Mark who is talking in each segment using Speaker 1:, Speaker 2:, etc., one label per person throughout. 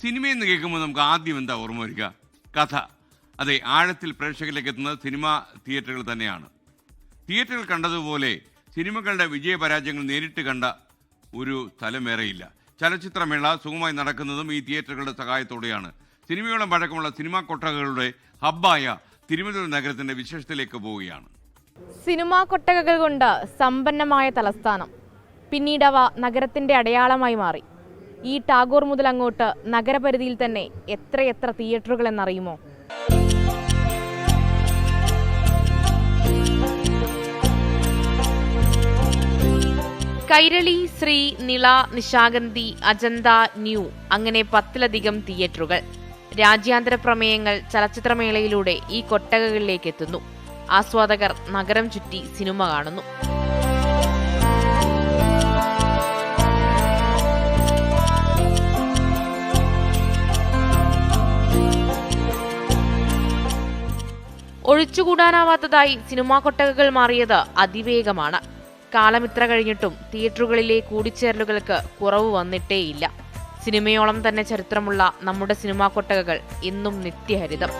Speaker 1: സിനിമയെന്ന് കേൾക്കുമ്പോൾ നമുക്ക് ആദ്യം എന്താ ഓർമ്മ വരിക? കഥ. അതെ, ആഴത്തിൽ പ്രേക്ഷകരിലേക്ക് എത്തുന്നത് സിനിമാ തിയേറ്ററുകൾ തന്നെയാണ്. തിയേറ്ററുകൾ കണ്ടതുപോലെ സിനിമകളുടെ വിജയപരാജയങ്ങൾ നേരിട്ട് കണ്ട ഒരു സ്ഥലമേറെയില്ല. ചലച്ചിത്രമേള സുഗമമായി നടക്കുന്നതും ഈ തിയേറ്ററുകളുടെ സഹായത്തോടെയാണ്. സിനിമയോളം പഴക്കമുള്ള സിനിമാ കൊട്ടകകളുടെ ഹബ്ബായ തിരുവനന്തപുരം നഗരത്തിന്റെ വിശേഷത്തിലേക്ക് പോവുകയാണ്.
Speaker 2: സിനിമാ കൊട്ടകകൾ കൊണ്ട് സമ്പന്നമായ തലസ്ഥാനം. പിന്നീടവ നഗരത്തിന്റെ അടയാളമായി മാറി. ഈ ടാഗോർ മുതൽ അങ്ങോട്ട് നഗരപരിധിയിൽ തന്നെ എത്രയെത്ര തിയേറ്ററുകൾ എന്നറിയുമോ? കൈരളി, ശ്രീ, നിള, നിശാഗന്ധി, അജന്ത, ന്യൂ അങ്ങനെ 10-ലധികം തിയേറ്ററുകൾ. രാജ്യാന്തര പ്രമേയങ്ങൾ ചലച്ചിത്രമേളയിലൂടെ ഈ കൊട്ടകകളിലേക്ക് എത്തുന്നു. ആസ്വാദകർ നഗരം ചുറ്റി സിനിമ കാണുന്നു. ഒഴിച്ചുകൂടാനാവാത്തതായി സിനിമാ കൊട്ടകകൾ മാറിയത് അതിവേഗമാണ്. കാലമിത്ര കഴിഞ്ഞിട്ടും തിയേറ്ററുകളിലെ കൂടിച്ചേരലുകൾക്ക് കുറവ് വന്നിട്ടേയില്ല. സിനിമയോളം തന്നെ ചരിത്രമുള്ള നമ്മുടെ സിനിമാ കൊട്ടകകൾ എന്നും നിത്യഹരിതം.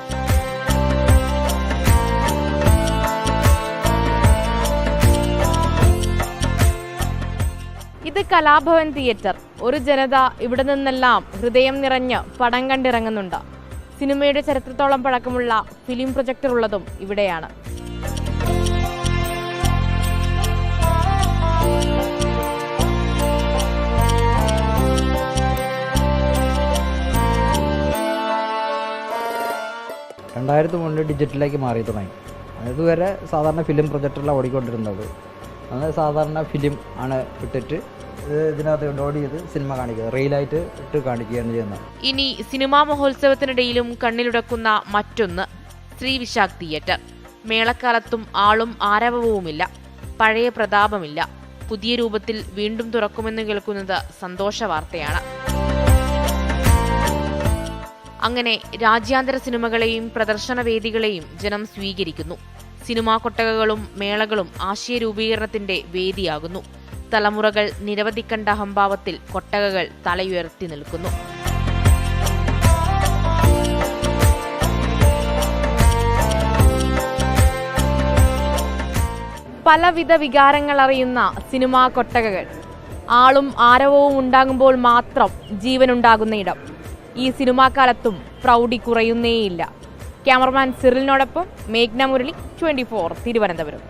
Speaker 2: ഇത് കലാഭവൻ തിയേറ്റർ. ഒരു ജനത ഇവിടെ നിന്നെല്ലാം ഹൃദയം നിറഞ്ഞ് പടം കണ്ടിറങ്ങുന്നുണ്ട്. സിനിമയുടെ ചരിത്രത്തോളം പഴക്കമുള്ള ഫിലിം പ്രൊജക്ടർ ഉള്ളതും ഇവിടെയാണ്.
Speaker 3: മുന്നേ ഡിജിറ്റലിലേക്ക് മാറി തുടങ്ങി. അതുവരെ സാധാരണ ഫിലിം പ്രൊജക്ടറിലാണ് ഓടിക്കൊണ്ടിരുന്നത്. അത് സാധാരണ ഫിലിം ആണ് ഇട്ടിട്ട് ഇതിനകത്ത് ഡൗൺലോഡ് ചെയ്ത് സിനിമ കാണിക്കുക, റീലായിട്ട് ഇട്ട് കാണിക്കുകയാണ് ചെയ്യുന്നത്.
Speaker 2: ഇനി സിനിമാ മഹോത്സവത്തിനിടയിലും കണ്ണിലുടക്കുന്ന മറ്റൊന്ന് ശ്രീ വിശാഖ് തിയേറ്റർ. മേളക്കാലത്തും ആളും ആരവവുമില്ല, പഴയ പ്രതാപമില്ല. പുതിയ രൂപത്തിൽ വീണ്ടും തുറക്കുമെന്ന് കേൾക്കുന്നത് സന്തോഷ വാർത്തയാണ്. അങ്ങനെ രാജ്യാന്തര സിനിമകളെയും പ്രദർശനവേദികളെയും ജനം സ്വീകരിക്കുന്നു. സിനിമാ കൊട്ടകകളും മേളകളും ആശയ രൂപീകരണത്തിന്റെ വേദിയാകുന്നു. തലമുറകൾ നിരവധി കണ്ട അഹംഭാവത്തിൽ കൊട്ടകകൾ തലയുയർത്തി നിൽക്കുന്നു. പലവിധ വികാരങ്ങൾ അറിയുന്ന സിനിമാ കൊട്ടകകൾ. ആളും ആരവവും ഉണ്ടാകുമ്പോൾ മാത്രം ജീവനുണ്ടാകുന്ന ഇടം. ഈ സിനിമാ കാലത്തും പ്രൗഢി കുറയുന്നേയില്ല. ക്യാമറമാൻ സിറിലിനോടൊപ്പം മേഘ്ന മുരളി, 24 തിരുവനന്തപുരം.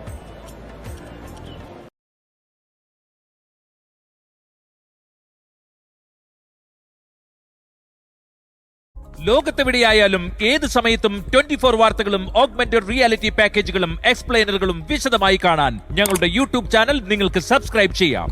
Speaker 4: ലോകത്തെവിടെയായാലും ഏത് സമയത്തും 24 വാർത്തകളും ഓഗ്മെന്റഡ് റിയാലിറ്റി പാക്കേജുകളും എക്സ്പ്ലെയിനറുകളും വിശദമായി കാണാൻ ഞങ്ങളുടെ യൂട്യൂബ് ചാനൽ നിങ്ങൾക്ക് സബ്സ്ക്രൈബ് ചെയ്യാം.